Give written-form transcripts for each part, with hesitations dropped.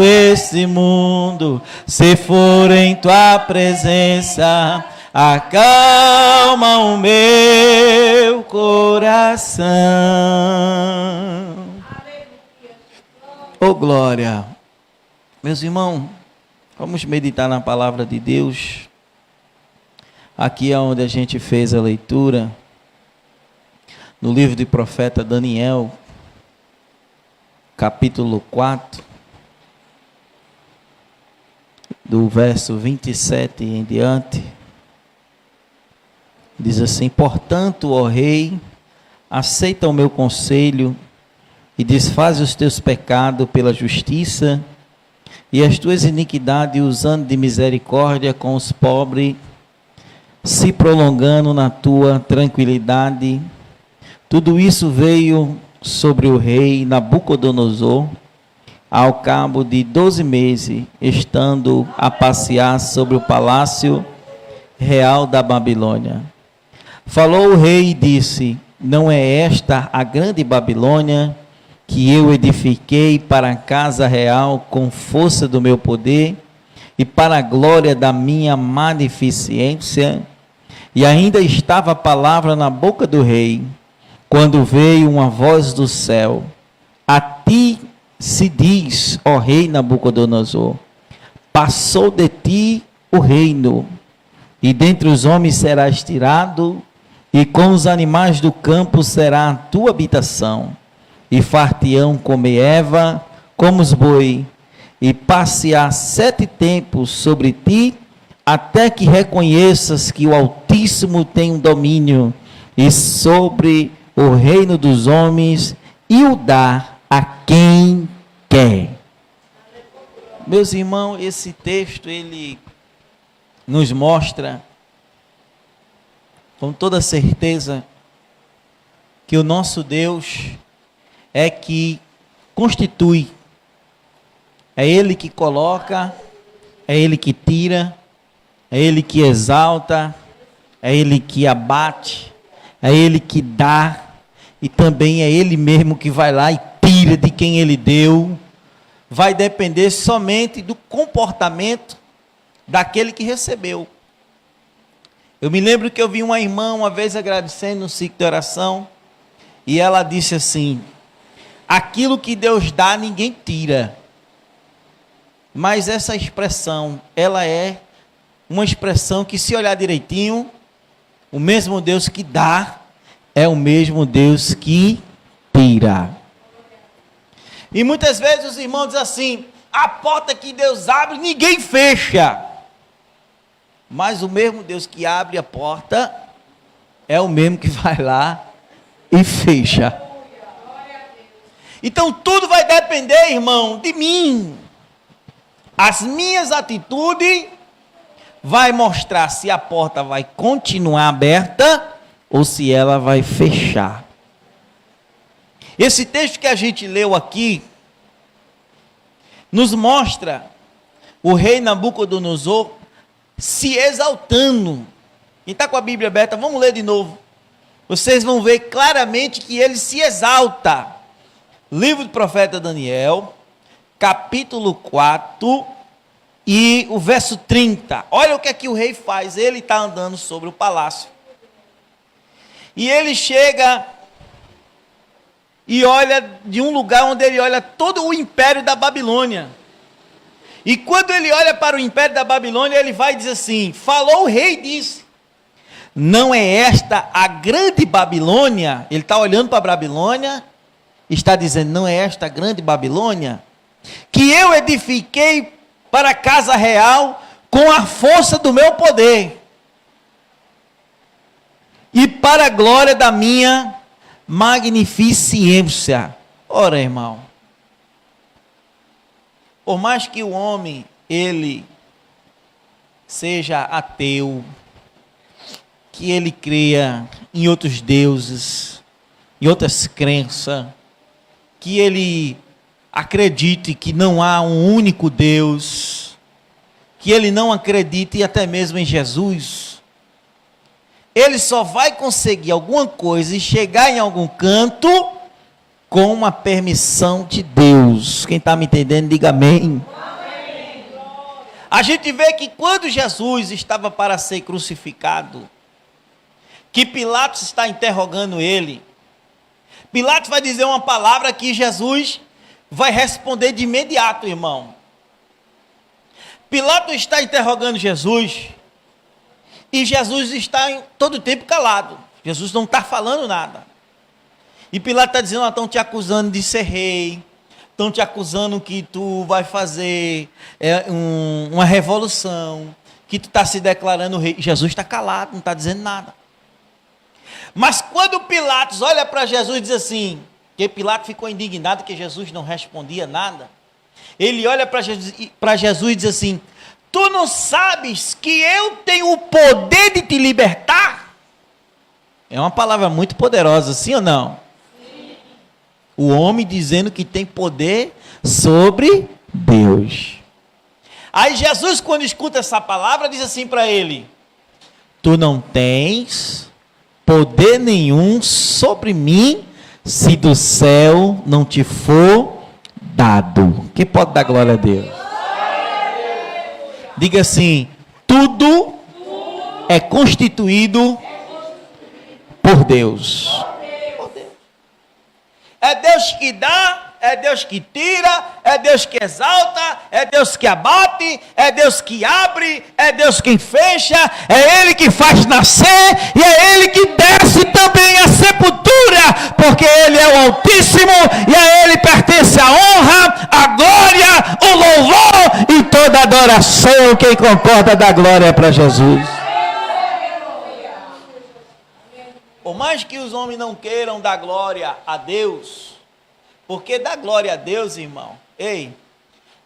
Esse mundo, se for em tua presença, acalma o meu coração. Oh glória! Meus irmãos, vamos meditar na palavra de Deus. Aqui é onde a gente fez a leitura, no livro do profeta Daniel, capítulo 4, do verso 27 em diante. Diz assim: portanto, ó rei, aceita o meu conselho e desfaz os teus pecados pela justiça e as tuas iniquidades, usando de misericórdia com os pobres, se prolongando na tua tranquilidade. Tudo isso veio sobre o rei Nabucodonosor, ao cabo de 12 meses, estando a passear sobre o palácio real da Babilônia. Falou o rei e disse: não é esta a grande Babilônia que eu edifiquei para a casa real com força do meu poder e para a glória da minha magnificência? E ainda estava a palavra na boca do rei, quando veio uma voz do céu: a ti se diz, ó rei Nabucodonosor, passou de ti o reino, e dentre os homens serás tirado, e com os animais do campo será a tua habitação, e far-te-ão comer erva como os boi, e passear 7 tempos sobre ti, até que reconheças que o Altíssimo tem um domínio, e sobre o reino dos homens, e o dá a quem quer. Meus irmãos, esse texto, ele nos mostra, com toda certeza, que o nosso Deus é que constitui, é Ele que coloca, é Ele que tira, é Ele que exalta, é Ele que abate, é Ele que dá, e também é Ele mesmo que vai lá e tira de quem Ele deu. Vai depender somente do comportamento daquele que recebeu. Eu me lembro que eu vi uma irmã uma vez agradecendo no ciclo de oração, e ela disse assim: aquilo que Deus dá, ninguém tira. Mas essa expressão, ela é uma expressão que, se olhar direitinho, o mesmo Deus que dá, é o mesmo Deus que tira. E muitas vezes os irmãos dizem assim: a porta que Deus abre, ninguém fecha. Mas o mesmo Deus que abre a porta, é o mesmo que vai lá e fecha. Então tudo vai depender, irmão, de mim. As minhas atitudes vai mostrar se a porta vai continuar aberta ou se ela vai fechar. Esse texto que a gente leu aqui nos mostra o rei Nabucodonosor se exaltando. Quem está com a Bíblia aberta, vamos ler de novo. Vocês vão ver claramente que ele se exalta. Livro do profeta Daniel, capítulo 4 e o verso 30. Olha o que é que o rei faz. Ele está andando sobre o palácio. E ele chega e olha de um lugar onde ele olha todo o império da Babilônia. E quando ele olha para o império da Babilônia, ele vai dizer assim: falou o rei e disse: não é esta a grande Babilônia? Ele está olhando para a Babilônia, está dizendo: não é esta a grande Babilônia, que eu edifiquei para a casa real com a força do meu poder, e para a glória da minha magnificência. Ora, irmão, por mais que o homem, ele seja ateu, que ele creia em outros deuses, em outras crenças, que ele acredite que não há um único Deus, que ele não acredite até mesmo em Jesus, ele só vai conseguir alguma coisa e chegar em algum canto com a permissão de Deus. Quem está me entendendo, diga amém. A gente vê que quando Jesus estava para ser crucificado, que Pilatos está interrogando ele, Pilatos vai dizer uma palavra que Jesus vai responder de imediato, irmão. Pilatos está interrogando Jesus, e Jesus está em todo o tempo calado. Jesus não está falando nada. E Pilatos está dizendo, estão te acusando de ser rei, estão te acusando que tu vai fazer uma revolução, que tu está se declarando rei. Jesus está calado, não está dizendo nada. Mas quando Pilatos olha para Jesus e diz assim, que Pilatos ficou indignado que Jesus não respondia nada, ele olha para Jesus e diz assim, tu não sabes que eu tenho o poder de te libertar? É uma palavra muito poderosa, sim ou não? Sim. O homem dizendo que tem poder sobre Deus. Aí Jesus, quando escuta essa palavra, diz assim para ele, tu não tens poder nenhum sobre mim, se do céu não te for dado. Quem pode dar glória a Deus? Diga assim, tudo é constituído por Deus. É Deus que dá, é Deus que tira, é Deus que exalta, é Deus que abate, é Deus que abre, é Deus quem fecha, é Ele que faz nascer e é Ele que desce também à sepultura, porque Ele é o Altíssimo e a Ele pertence a honra, a glória, o louvor e toda adoração. Quem comporta da glória é para Jesus. Por mais que os homens não queiram dar glória a Deus, porque dar glória a Deus, irmão,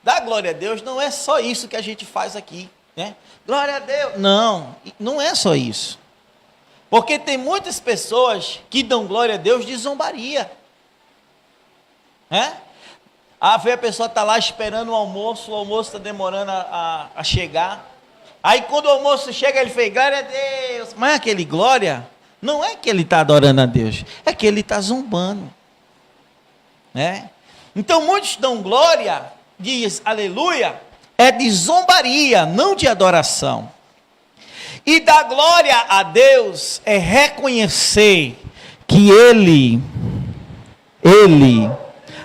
dar glória a Deus não é só isso que a gente faz aqui, né? Glória a Deus, não é só isso. Porque tem muitas pessoas que dão glória a Deus de zombaria, né? A pessoa está lá esperando o almoço está demorando a chegar, aí quando o almoço chega ele fez glória a Deus, mas aquele glória, não é que ele está adorando a Deus, é que ele está zombando. Então muitos dão glória, diz aleluia, é de zombaria, não de adoração. E dar glória a Deus é reconhecer que Ele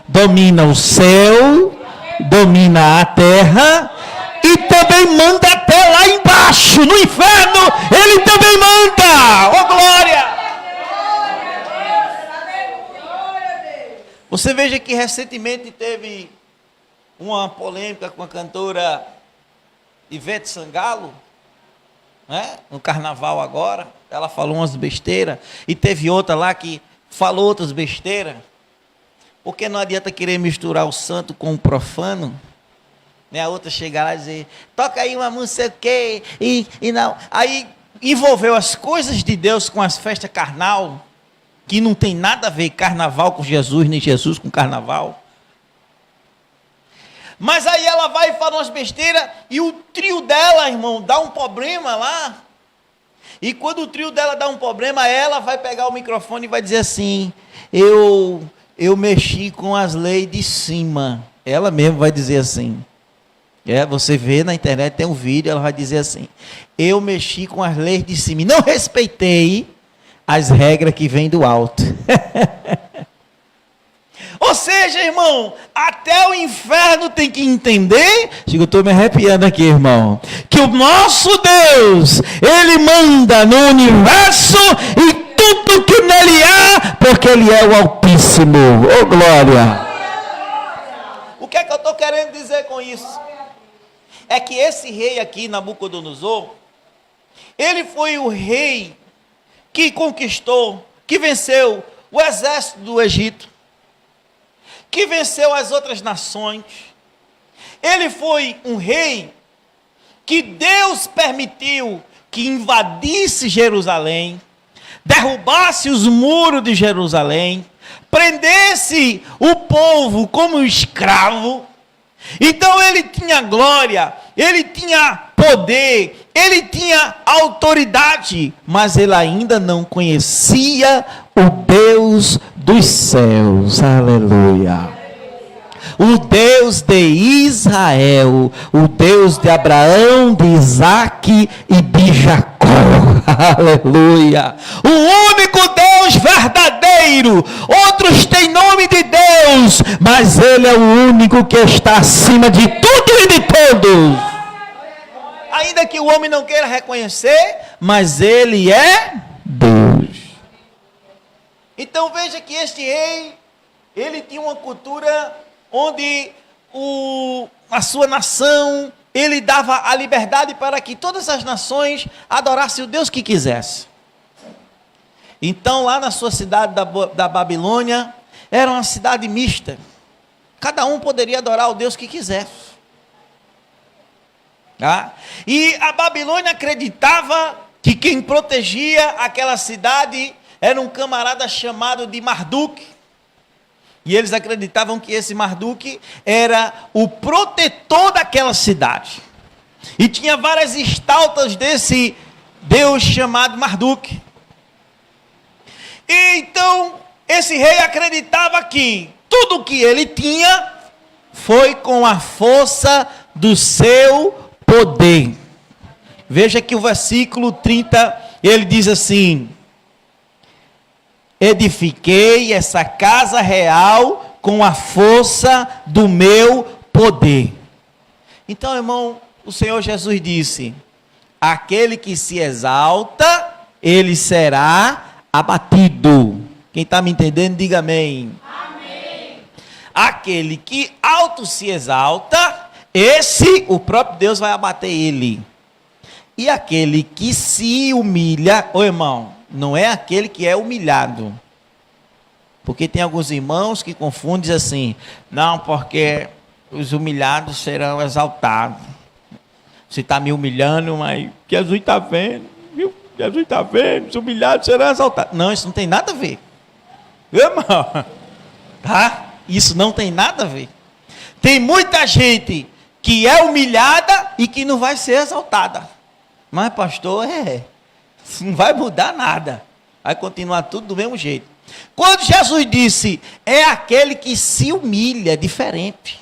domina o céu, domina a terra e também manda até lá embaixo, no inferno, Ele também manda. Oh glória! Você veja que recentemente teve uma polêmica com a cantora Ivete Sangalo, né? No carnaval agora, ela falou umas besteiras, e teve outra lá que falou outras besteiras, porque não adianta querer misturar o santo com o profano, né? A outra chega lá e dizer, toca aí uma música o quê, e não, aí envolveu as coisas de Deus com as festas carnal, que não tem nada a ver carnaval com Jesus, nem Jesus com carnaval. Mas aí ela vai e fala umas besteiras, e o trio dela, irmão, dá um problema lá. E quando o trio dela dá um problema, ela vai pegar o microfone e vai dizer assim, eu mexi com as leis de cima. Ela mesma vai dizer assim. Você vê na internet, tem um vídeo, ela vai dizer assim, eu mexi com as leis de cima e não respeitei as regras que vêm do alto. Ou seja, irmão, até o inferno tem que entender, eu estou me arrepiando aqui, irmão, que o nosso Deus, Ele manda no universo e tudo que nele há, porque Ele é o Altíssimo. Oh glória! O que é que eu estou querendo dizer com isso? É que esse rei aqui, Nabucodonosor, ele foi o rei que conquistou, que venceu o exército do Egito, que venceu as outras nações. Ele foi um rei que Deus permitiu que invadisse Jerusalém, derrubasse os muros de Jerusalém, prendesse o povo como escravo. Então ele tinha glória, ele tinha poder, ele tinha autoridade, mas ele ainda não conhecia o Deus dos céus. Aleluia. O Deus de Israel, o Deus de Abraão, de Isaque e de Jacó. Aleluia. O único Deus verdadeiro. Outros têm nome de Deus, mas Ele é o único que está acima de tudo e de todos. Ainda que o homem não queira reconhecer, mas Ele é Deus. Então veja que este rei, ele tinha uma cultura onde a sua nação, ele dava a liberdade para que todas as nações adorassem o Deus que quisesse. Então lá na sua cidade da Babilônia, era uma cidade mista. Cada um poderia adorar o Deus que quisesse. Tá? E a Babilônia acreditava que quem protegia aquela cidade era um camarada chamado de Marduk. E eles acreditavam que esse Marduk era o protetor daquela cidade. E tinha várias estátuas desse Deus chamado Marduk. E então, esse rei acreditava que tudo que ele tinha foi com a força do seu poder. Veja que o versículo 30, ele diz assim: edifiquei essa casa real com a força do meu poder. Então, irmão, o Senhor Jesus disse: aquele que se exalta, ele será abatido. Quem está me entendendo, diga amém. Amém. Aquele que alto se exalta, esse, o próprio Deus vai abater ele. E aquele que se humilha, ô irmão, não é aquele que é humilhado. Porque tem alguns irmãos que confundem assim: não, porque os humilhados serão exaltados. Você está me humilhando, mas Jesus está vendo, viu? Jesus está vendo, os humilhados serão exaltados. Não, isso não tem nada a ver. Irmão, tá? Isso não tem nada a ver. Tem muita gente que é humilhada e que não vai ser exaltada. Mas pastor, não vai mudar nada. Vai continuar tudo do mesmo jeito. Quando Jesus disse, é aquele que se humilha, diferente.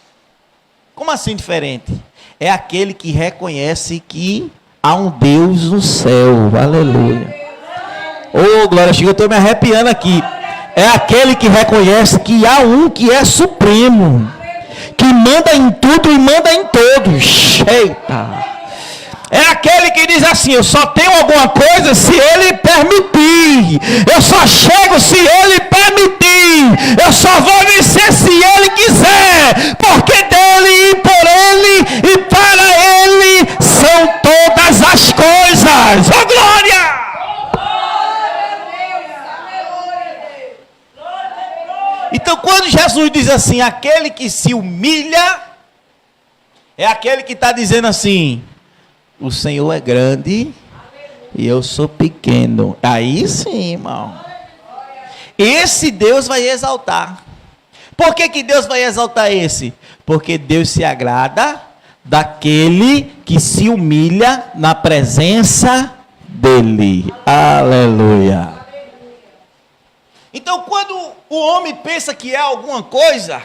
Como assim diferente? É aquele que reconhece que há um Deus no céu. Aleluia. Oh, glória, eu estou me arrepiando aqui. É aquele que reconhece que há um que é supremo, que manda em tudo e manda em todos. Eita. É aquele que diz assim: eu só tenho alguma coisa se Ele permitir. Eu só chego se Ele permitir. Eu só vou vencer se Ele quiser. Porque dele e por Ele e para Ele são todas as coisas. Oh, glória! Então quando Jesus diz assim, aquele que se humilha, é aquele que está dizendo assim: o Senhor é grande e eu sou pequeno. Aí sim, irmão. Esse Deus vai exaltar. Por que Deus vai exaltar esse? Porque Deus se agrada daquele que se humilha na presença dele. Aleluia. Então, quando o homem pensa que é alguma coisa,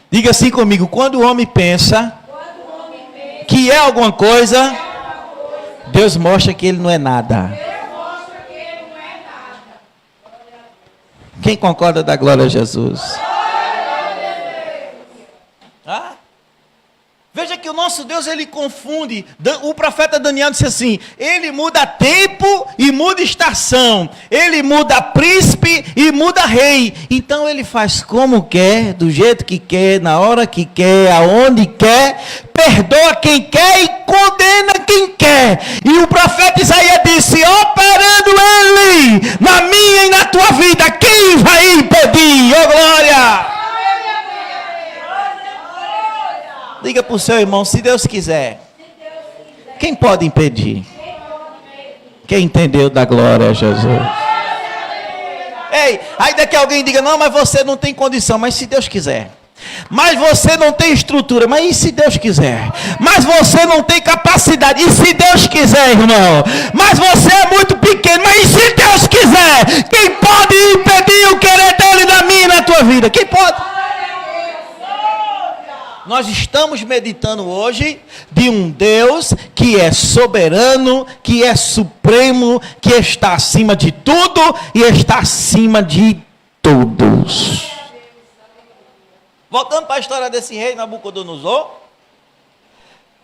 diga assim comigo: quando o homem pensa que é alguma coisa, Deus mostra que ele não é nada. Quem concorda da glória a Jesus? Ah? Veja que o nosso Deus, ele confunde. O profeta Daniel disse assim: ele muda tempo e muda estação. Ele muda príncipe e muda rei. Então ele faz como quer, do jeito que quer, na hora que quer, aonde quer. Perdoa quem quer e condena quem quer. E o profeta Isaías disse: operando ele na minha e na tua vida, quem vai impedir? Oh, glória! Diga para o seu irmão: se Deus quiser, quem pode impedir? Quem entendeu da glória a Jesus? Ei, ainda que alguém diga: não, mas você não tem condição. Mas se Deus quiser. Mas você não tem estrutura. Mas e se Deus quiser? Mas você não tem capacidade. E se Deus quiser, irmão? Mas você é muito pequeno. Mas e se Deus quiser? Quem pode impedir o querer dele na minha e na tua vida? Quem pode? Nós estamos meditando hoje de um Deus que é soberano, que é supremo, que está acima de tudo e está acima de todos. Voltando para a história desse rei Nabucodonosor,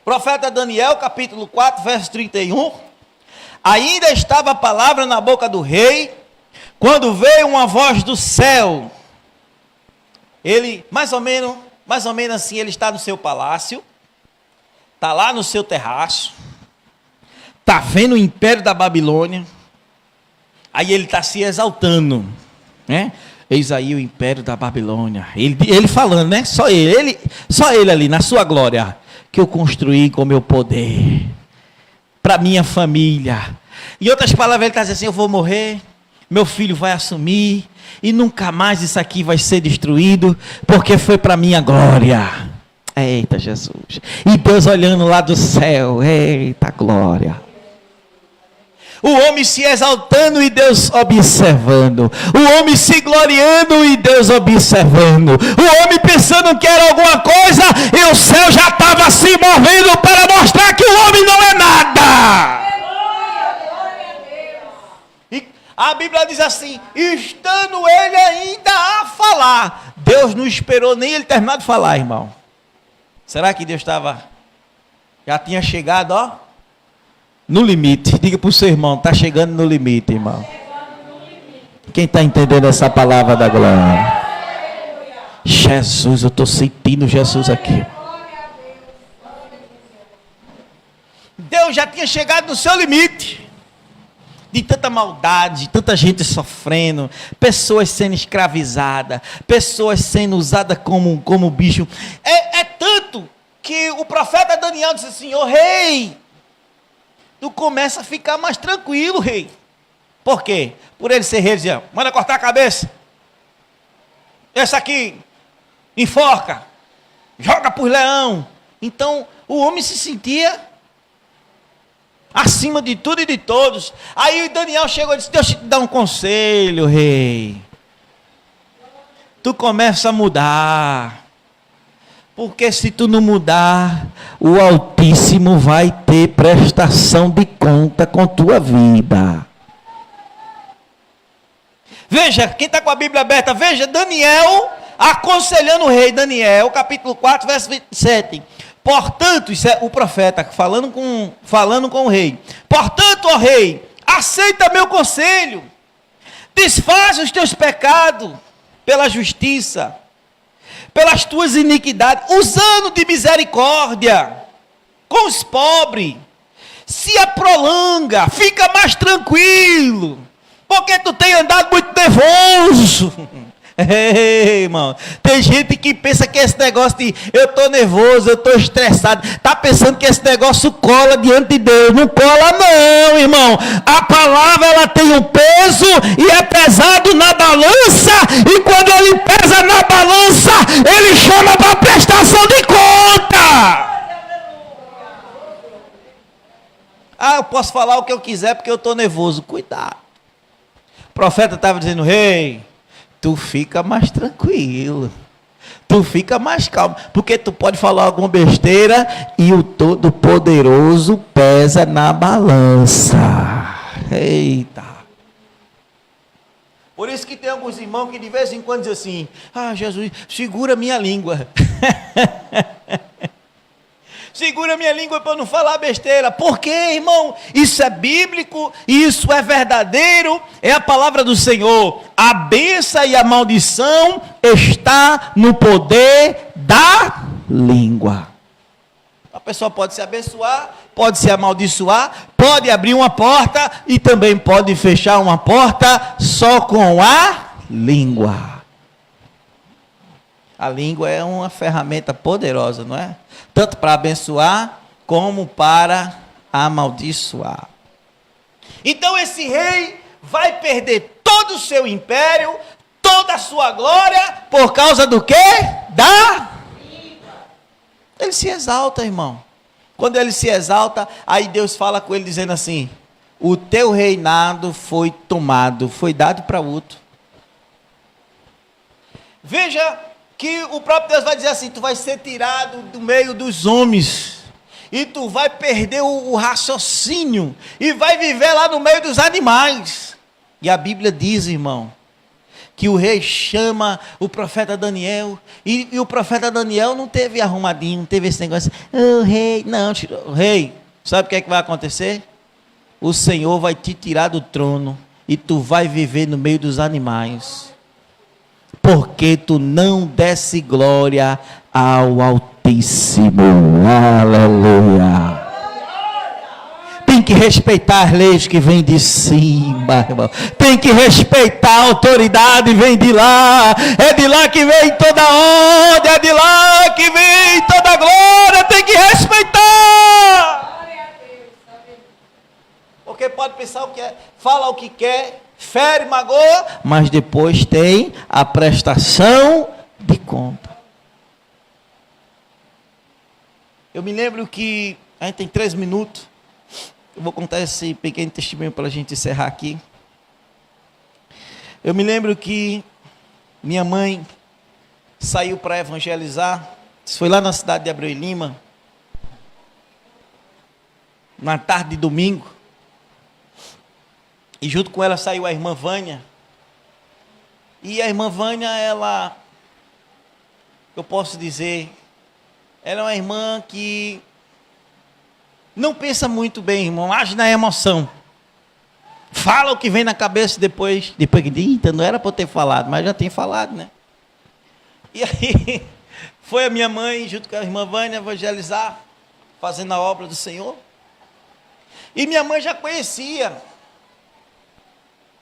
profeta Daniel, capítulo 4, verso 31. Ainda estava a palavra na boca do rei, quando veio uma voz do céu. Ele, mais ou menos assim, ele está no seu palácio, está lá no seu terraço, está vendo o império da Babilônia, aí ele está se exaltando, né? Eis aí o império da Babilônia, ele falando, né? Só ele ali, na sua glória, que eu construí com meu poder, para minha família. Em outras palavras, ele está dizendo assim, eu vou morrer, meu filho vai assumir, e nunca mais isso aqui vai ser destruído, porque foi para minha glória. Eita Jesus. E Deus olhando lá do céu, eita glória. O homem se exaltando e Deus observando. O homem se gloriando e Deus observando. O homem pensando que era alguma coisa e o céu já estava se movendo para mostrar que o homem não é nada. E a Bíblia diz assim, estando ele ainda a falar. Deus não esperou nem ele terminar de falar, irmão. Será que Deus já tinha chegado, ó? No limite. Diga para o seu irmão, está chegando no limite, irmão. Quem está entendendo essa palavra da glória? Jesus, eu estou sentindo Jesus aqui. Deus já tinha chegado no seu limite. De tanta maldade, de tanta gente sofrendo, pessoas sendo escravizadas, pessoas sendo usadas como bicho. É tanto que o profeta Daniel disse assim, ô rei, tu começa a ficar mais tranquilo, rei. Por quê? Por ele ser rei, ele dizia, manda cortar a cabeça. Essa aqui, enforca, joga por leão. Então, o homem se sentia acima de tudo e de todos. Aí o Daniel chegou e disse, Deus te dá um conselho, rei. Tu começa a mudar. Porque se tu não mudar, o Altíssimo vai ter prestação de conta com tua vida. Veja, quem está com a Bíblia aberta, veja Daniel aconselhando o rei. Daniel, capítulo 4, verso 27. Portanto, isso é o profeta falando com o rei. Portanto, ó rei, aceita meu conselho. Desfaz os teus pecados pela justiça, pelas tuas iniquidades, usando de misericórdia com os pobres. Se aprolonga, fica mais tranquilo, porque tu tem andado muito nervoso. Ei, irmão, tem gente que pensa que esse negócio de eu estou nervoso, eu estou estressado, está pensando que esse negócio cola diante de Deus. Não cola não, irmão. A palavra ela tem um peso e é pesado na balança, e quando ele pesa na balança, ele chama para prestação de conta. Ah, eu posso falar o que eu quiser porque eu estou nervoso. Cuidado. O profeta estava dizendo, rei, tu fica mais tranquilo, tu fica mais calmo, porque tu pode falar alguma besteira e o Todo-Poderoso pesa na balança. Eita! Por isso que tem alguns irmãos que de vez em quando dizem assim, ah, Jesus, segura minha língua. Segura minha língua para não falar besteira. Por quê, irmão? Isso é bíblico, isso é verdadeiro, é a palavra do Senhor. A bênção e a maldição está no poder da língua. A pessoa pode se abençoar, pode se amaldiçoar, pode abrir uma porta e também pode fechar uma porta só com a língua. A língua é uma ferramenta poderosa, não é? Tanto para abençoar, como para amaldiçoar. Então esse rei vai perder todo o seu império, toda a sua glória, por causa do quê? Ele se exalta, irmão. Quando ele se exalta, aí Deus fala com ele dizendo assim: o teu reinado foi tomado, foi dado para outro. Veja que o próprio Deus vai dizer assim: tu vai ser tirado do meio dos homens, e tu vai perder o raciocínio, e vai viver lá no meio dos animais. E a Bíblia diz, irmão, que o rei chama o profeta Daniel, e o profeta Daniel não teve arrumadinho, não teve esse negócio, rei, não, rei, sabe o que é que vai acontecer? O Senhor vai te tirar do trono, e tu vai viver no meio dos animais, porque tu não desse glória ao Altíssimo. Aleluia. Tem que respeitar as leis que vêm de cima, irmão. Tem que respeitar a autoridade, vem de lá. É de lá que vem toda a ordem, é de lá que vem toda a glória. Tem que respeitar. Porque pode pensar o que é, fala o que quer, fere, magoa, mas depois tem a prestação de conta. Eu me lembro que a gente tem 3 minutos. Eu vou contar esse pequeno testemunho para a gente encerrar aqui. Eu me lembro que minha mãe saiu para evangelizar. Isso foi lá na cidade de Abreu e Lima, na tarde de domingo. E junto com ela saiu a irmã Vânia. E a irmã Vânia, ela, eu posso dizer, ela é uma irmã que não pensa muito bem, irmão, age na emoção. Fala o que vem na cabeça depois que eita, não era para eu ter falado, mas já tem falado, né? E aí, foi a minha mãe, junto com a irmã Vânia, evangelizar, fazendo a obra do Senhor. E minha mãe já conhecia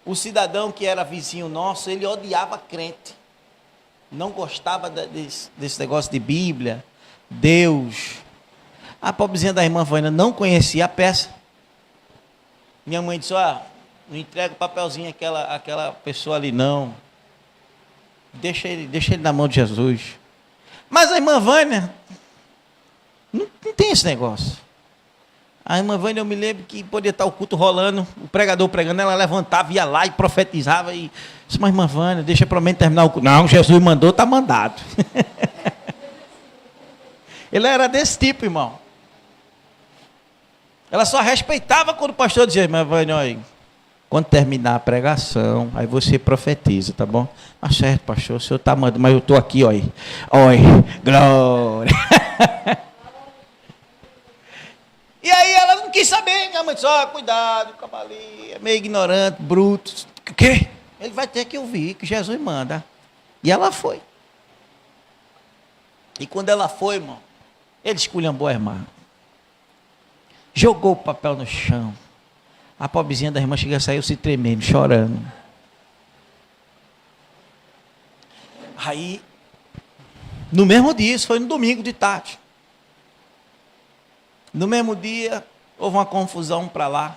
o cidadão que era vizinho nosso, ele odiava crente. Não gostava desse negócio de Bíblia, Deus. A pobrezinha da irmã Vânia não conhecia a peça. Minha mãe disse: não entrega o papelzinho àquela pessoa ali, não. Deixa ele na mão de Jesus. Mas a irmã Vânia não tem esse negócio. A irmã Vânia, eu me lembro que podia estar o culto rolando, o pregador pregando, ela levantava, ia lá e profetizava. E disse: mas irmã Vânia, deixa para mim terminar o culto. Não, Jesus mandou, está mandado. Ele era desse tipo, irmão. Ela só respeitava quando o pastor dizia: mas Vânia, olha, quando terminar a pregação, aí você profetiza, tá bom? Ah, certo, pastor, o senhor está mandando, mas eu estou aqui, olha. Olha, glória. E aí ela não quis saber, minha mãe disse: cuidado, cavali, é meio ignorante, bruto. O quê? Ele vai ter que ouvir, que Jesus manda. E ela foi. E quando ela foi, irmão, ele esculhambou a irmã. Jogou o papel no chão. A pobrezinha da irmã chega, saiu se tremendo, chorando. Aí, no mesmo dia, isso foi no domingo de tarde. No mesmo dia, houve uma confusão para lá.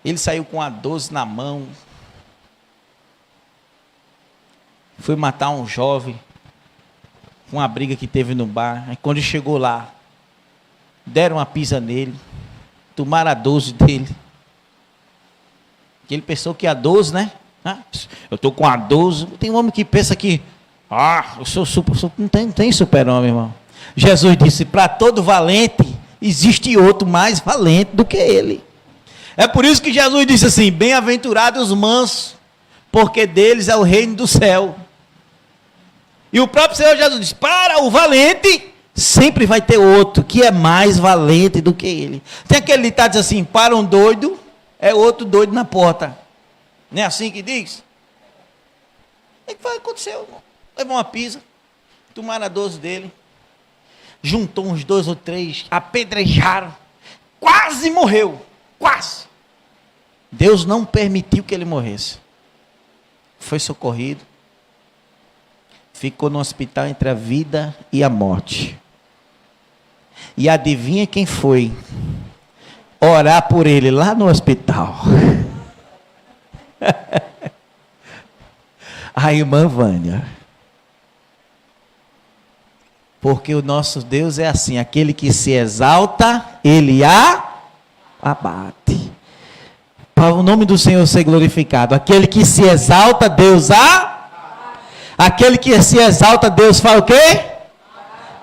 Ele saiu com a 12 na mão. Foi matar um jovem. Com uma briga que teve no bar. Aí quando chegou lá, deram uma pisa nele. Tomaram a 12 dele. Que ele pensou que a 12, né? Eu estou com a 12. Tem um homem que pensa que eu sou super. Não tem super-homem, irmão. Jesus disse: para todo valente, existe outro mais valente do que ele. É por isso que Jesus disse assim: bem-aventurados os mansos, porque deles é o reino do céu. E o próprio Senhor Jesus disse: para o valente, sempre vai ter outro, que é mais valente do que ele. Tem aquele ditado assim: para um doido, é outro doido na porta. Não é assim que diz? O que aconteceu, irmão? Levou uma pisa, tomaram a 12 dele, juntou uns 2 ou 3, apedrejaram, quase morreu, quase. Deus não permitiu que ele morresse. Foi socorrido, ficou no hospital entre a vida e a morte. E adivinha quem foi orar por ele lá no hospital? A irmã Vânia. Porque o nosso Deus é assim, aquele que se exalta, ele abate. Para o nome do Senhor ser glorificado. Aquele que se exalta, Deus Aquele que se exalta, Deus faz o quê?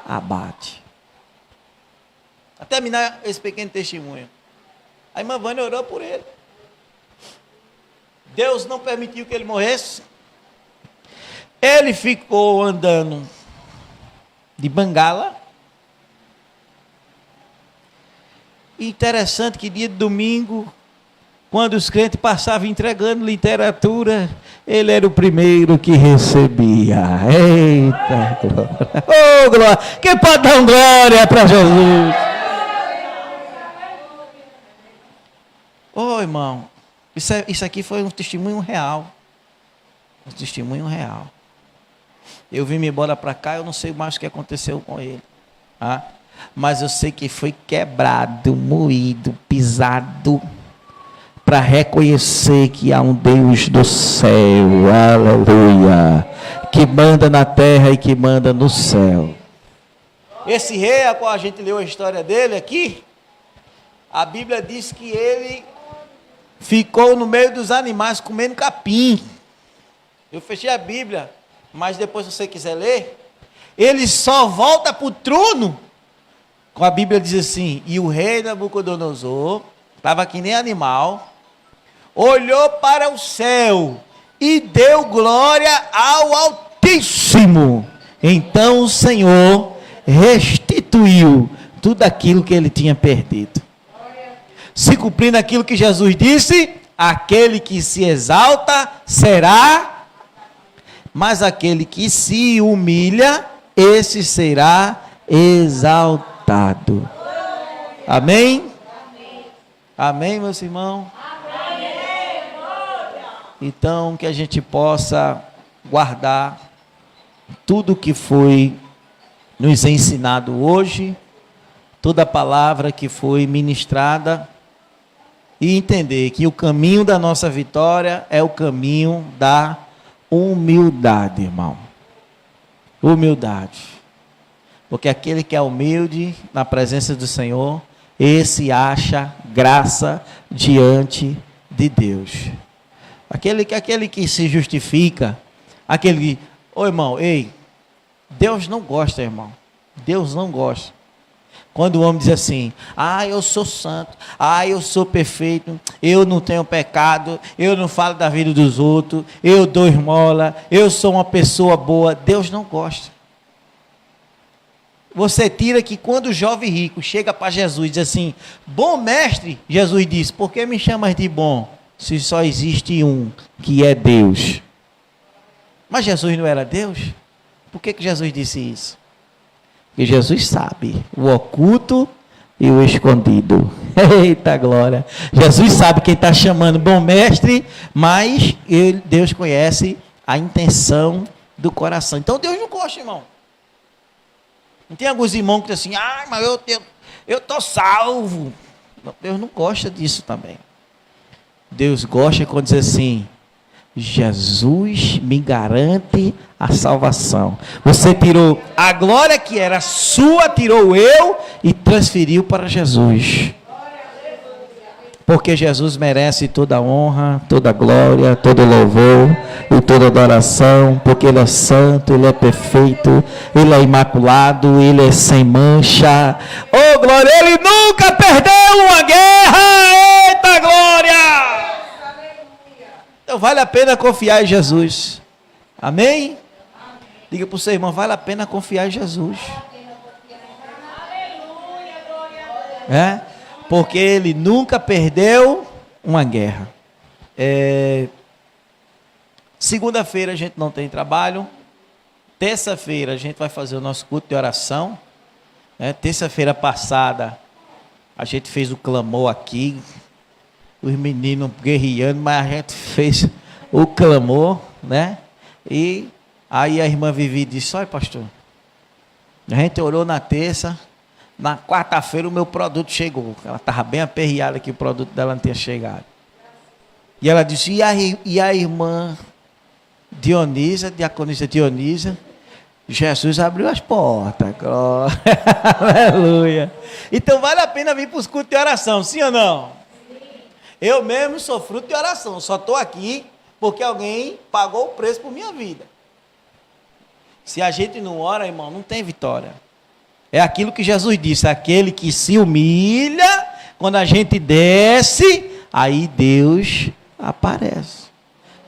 Abate. Até terminar esse pequeno testemunho. A irmã Vânia orou por ele. Deus não permitiu que ele morresse. Ele ficou andando de bengala. Interessante que dia de domingo, quando os crentes passavam entregando literatura, ele era o primeiro que recebia. Eita glória! Oh glória! Quem pode dar glória para Jesus? Oh irmão, isso aqui foi um testemunho real. Um testemunho real. Eu vim me embora para cá, eu não sei mais o que aconteceu com ele. Mas eu sei que foi quebrado, moído, pisado, para reconhecer que há um Deus do céu, aleluia, que manda na terra e que manda no céu. Esse rei, a qual a gente leu a história dele aqui, a Bíblia diz que ele ficou no meio dos animais comendo capim. Eu fechei a Bíblia, mas depois se você quiser ler, ele só volta para o trono, com a Bíblia diz assim, e o rei Nabucodonosor, estava que nem animal, olhou para o céu e deu glória ao Altíssimo. Então o Senhor restituiu tudo aquilo que ele tinha perdido. Se cumprindo aquilo que Jesus disse, aquele que se exalta será, mas aquele que se humilha, esse será exaltado. Amém? Amém, meus irmãos? Então, que a gente possa guardar tudo que foi nos ensinado hoje, toda a palavra que foi ministrada, e entender que o caminho da nossa vitória é o caminho da humildade, irmão. Humildade. Porque aquele que é humilde na presença do Senhor, esse acha graça diante de Deus. Aquele que se justifica, irmão, Deus não gosta, irmão. Deus não gosta. Quando o homem diz assim, eu sou santo, eu sou perfeito, eu não tenho pecado, eu não falo da vida dos outros, eu dou esmola, eu sou uma pessoa boa, Deus não gosta. Você tira que quando o jovem rico chega para Jesus e diz assim, bom mestre, Jesus diz, por que me chamas de bom, se só existe um, que é Deus? Mas Jesus não era Deus? Por que Jesus disse isso? Porque Jesus sabe o oculto e o escondido. Eita glória! Jesus sabe quem está chamando bom mestre, mas Deus conhece a intenção do coração. Então Deus não gosta, irmão. Não tem alguns irmãos que dizem assim, mas eu estou salvo. Não, Deus não gosta disso também. Deus gosta quando diz assim, Jesus me garante a salvação. Você tirou a glória que era sua, tirou eu e transferiu para Jesus. Porque Jesus merece toda a honra, toda a glória, todo o louvor e toda a adoração, porque Ele é santo, Ele é perfeito, Ele é imaculado, Ele é sem mancha. Oh glória, Ele nunca perdeu uma guerra, eita glória! Então vale a pena confiar em Jesus. Amém? Diga para o seu irmão, vale a pena confiar em Jesus. Porque ele nunca perdeu uma guerra. Segunda-feira a gente não tem trabalho. Terça-feira a gente vai fazer o nosso culto de oração. Terça-feira passada a gente fez o clamor aqui. Os meninos guerreando, mas a gente fez o clamor, né? E aí a irmã Vivi disse, olha pastor, a gente orou na terça, na quarta-feira o meu produto chegou. Ela estava bem aperreada que o produto dela não tinha chegado. E ela disse, e a irmã Dionísia, diaconisa Dionísia. Jesus abriu as portas. Glória. Aleluia. Então vale a pena vir para os cultos de oração, sim ou não? Sim. Eu mesmo sou fruto de oração. Só estou aqui porque alguém pagou o preço por minha vida. Se a gente não ora, irmão, não tem vitória. É aquilo que Jesus disse, aquele que se humilha, quando a gente desce, aí Deus aparece.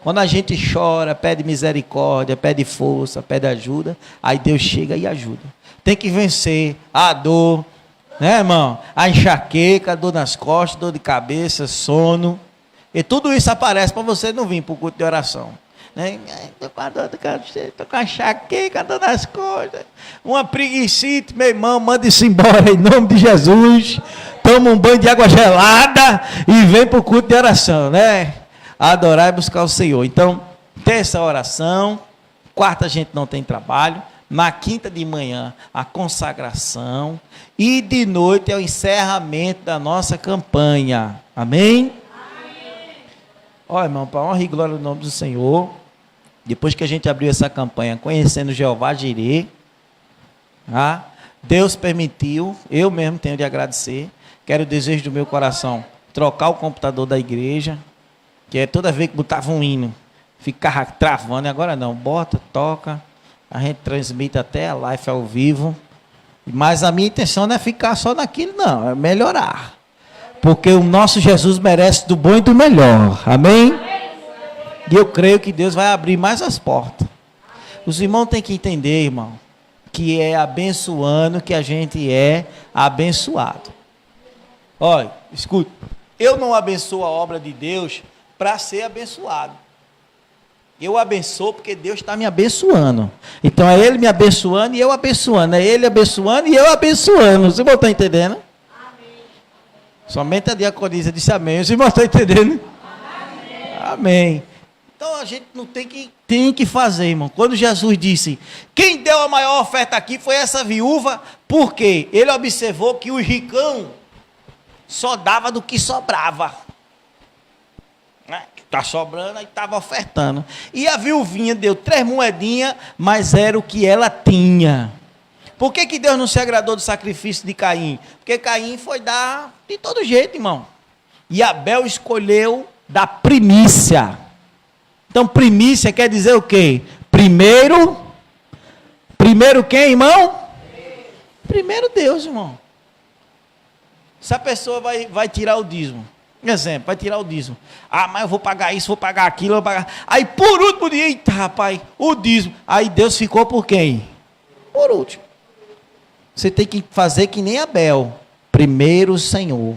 Quando a gente chora, pede misericórdia, pede força, pede ajuda, aí Deus chega e ajuda. Tem que vencer a dor, né, irmão? A enxaqueca, a dor nas costas, dor de cabeça, sono. E tudo isso aparece para você não vir para o culto de oração. Estou com a dor de cabeça, estou com a enxaqueca, a dor nas costas. Uma preguicite, meu irmão, manda isso embora em nome de Jesus. Toma um banho de água gelada e vem para o culto de oração, né? Adorar e buscar o Senhor. Então, terça oração, quarta a gente não tem trabalho, na quinta de manhã a consagração e de noite é o encerramento da nossa campanha. Amém? Amém. Ó, irmão, para honra e glória do nome do Senhor, depois que a gente abriu essa campanha, conhecendo Jeová Jirê, Deus permitiu, eu mesmo tenho de agradecer, quero o desejo do meu coração, trocar o computador da igreja, que é toda vez que botava um hino, ficava travando, e agora não, bota, toca, a gente transmite até a live ao vivo, mas a minha intenção não é ficar só naquilo não, é melhorar, porque o nosso Jesus merece do bom e do melhor, amém? E eu creio que Deus vai abrir mais as portas. Os irmãos têm que entender, irmão, que é abençoando que a gente é abençoado. Olha, escute, eu não abençoo a obra de Deus para ser abençoado. Eu abençoo porque Deus está me abençoando. Então é Ele me abençoando e eu abençoando. É Ele abençoando e eu abençoando. Os irmãos estão entendendo? Amém. Somente a diaconisa disse amém. Os irmãos estão entendendo? Amém. Amém. Então a gente não tem que fazer, irmão. Quando Jesus disse, quem deu a maior oferta aqui foi essa viúva, porque ele observou que o ricão só dava do que sobrava. Está sobrando, aí estava ofertando. E a viuvinha deu 3 moedinhas, mas era o que ela tinha. Por que Deus não se agradou do sacrifício de Caim? Porque Caim foi dar de todo jeito, irmão. E Abel escolheu da primícia. Então, primícia quer dizer o quê? Primeiro quem, irmão? Primeiro Deus, irmão. Se a pessoa vai tirar o dízimo, exemplo, vai tirar o dízimo. Mas eu vou pagar isso, vou pagar aquilo, vou pagar. Aí, por último dia, eita, rapaz, o dízimo. Aí Deus ficou por quem? Por último. Você tem que fazer que nem Abel. Primeiro o Senhor,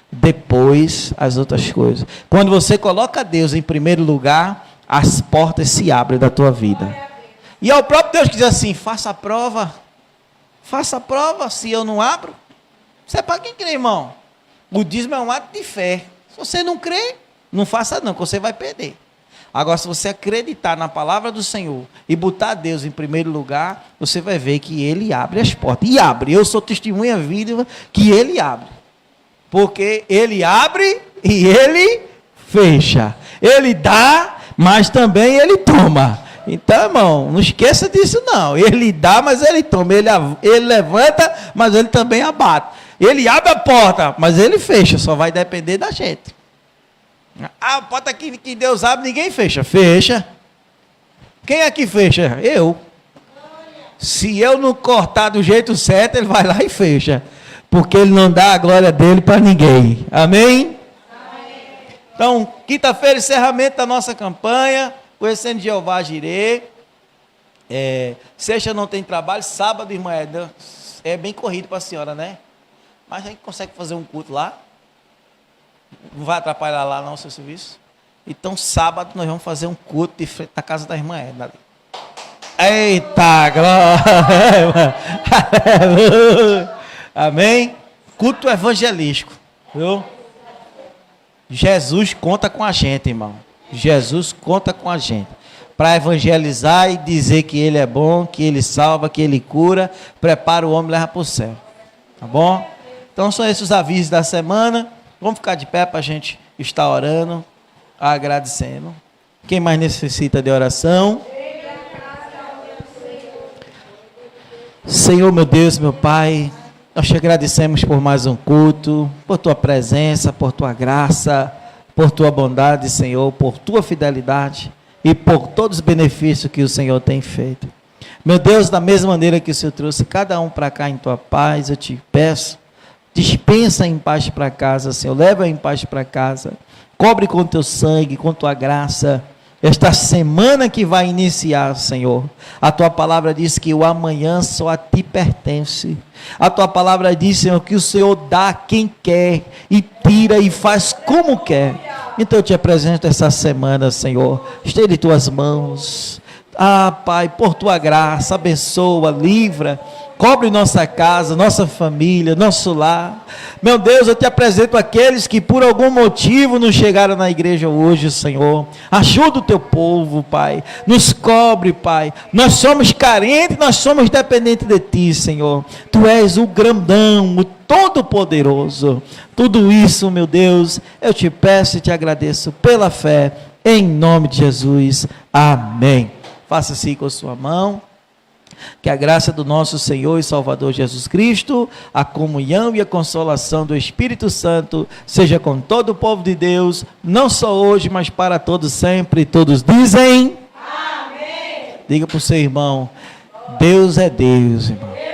depois as outras coisas. Quando você coloca Deus em primeiro lugar, as portas se abrem da tua vida. E é o próprio Deus que diz assim, faça a prova, se eu não abro. Isso é para quem crê, irmão. O dízimo é um ato de fé. Se você não crê, não faça não, que você vai perder. Agora, se você acreditar na palavra do Senhor e botar Deus em primeiro lugar, você vai ver que Ele abre as portas. E abre. Eu sou testemunha viva que Ele abre. Porque Ele abre e Ele fecha. Ele dá, mas também Ele toma. Então, irmão, não esqueça disso não. Ele dá, mas Ele toma. Ele levanta, mas Ele também abate. Ele abre a porta, mas Ele fecha. Só vai depender da gente. A porta que Deus abre, ninguém fecha. Fecha. Quem é que fecha? Eu. Se eu não cortar do jeito certo, Ele vai lá e fecha. Porque Ele não dá a glória dEle para ninguém. Amém? Então, quinta-feira, encerramento da nossa campanha, conhecendo Jeová Jirê. Sexta não tem trabalho, sábado, irmã, é bem corrido para a senhora, né? Mas a gente consegue fazer um culto lá. Não vai atrapalhar lá não o seu serviço. Então, sábado, nós vamos fazer um culto de frente na casa da irmã Edna. Eita, glória! Amém? Culto evangelístico, viu? Jesus conta com a gente, irmão. Jesus conta com a gente. Para evangelizar e dizer que Ele é bom, que Ele salva, que Ele cura, prepara o homem e leva para o céu. Tá bom? Então são esses os avisos da semana. Vamos ficar de pé para a gente estar orando, agradecendo. Quem mais necessita de oração? Senhor, meu Deus, meu Pai, nós te agradecemos por mais um culto, por tua presença, por tua graça, por tua bondade, Senhor, por tua fidelidade e por todos os benefícios que o Senhor tem feito. Meu Deus, da mesma maneira que o Senhor trouxe cada um para cá em tua paz, eu te peço, dispensa em paz para casa, Senhor, leva em paz para casa, cobre com teu sangue, com tua graça, esta semana que vai iniciar, Senhor. A tua palavra diz que o amanhã só a ti pertence. A tua palavra diz, Senhor, que o Senhor dá a quem quer e tira e faz como quer. Então eu te apresento essa semana, Senhor, estende tuas mãos. Ah, Pai, por tua graça, abençoa, livra, cobre nossa casa, nossa família, nosso lar. Meu Deus, eu te apresento aqueles que por algum motivo não chegaram na igreja hoje, Senhor. Ajuda o teu povo, Pai. Nos cobre, Pai. Nós somos carentes, nós somos dependentes de ti, Senhor. Tu és o grandão, o todo-poderoso. Tudo isso, meu Deus, eu te peço e te agradeço pela fé, em nome de Jesus. Amém. Faça assim com a sua mão. Que a graça do nosso Senhor e Salvador Jesus Cristo, a comunhão e a consolação do Espírito Santo, seja com todo o povo de Deus, não só hoje, mas para todos sempre. Todos dizem amém. Diga para o seu irmão, Deus é Deus, irmão.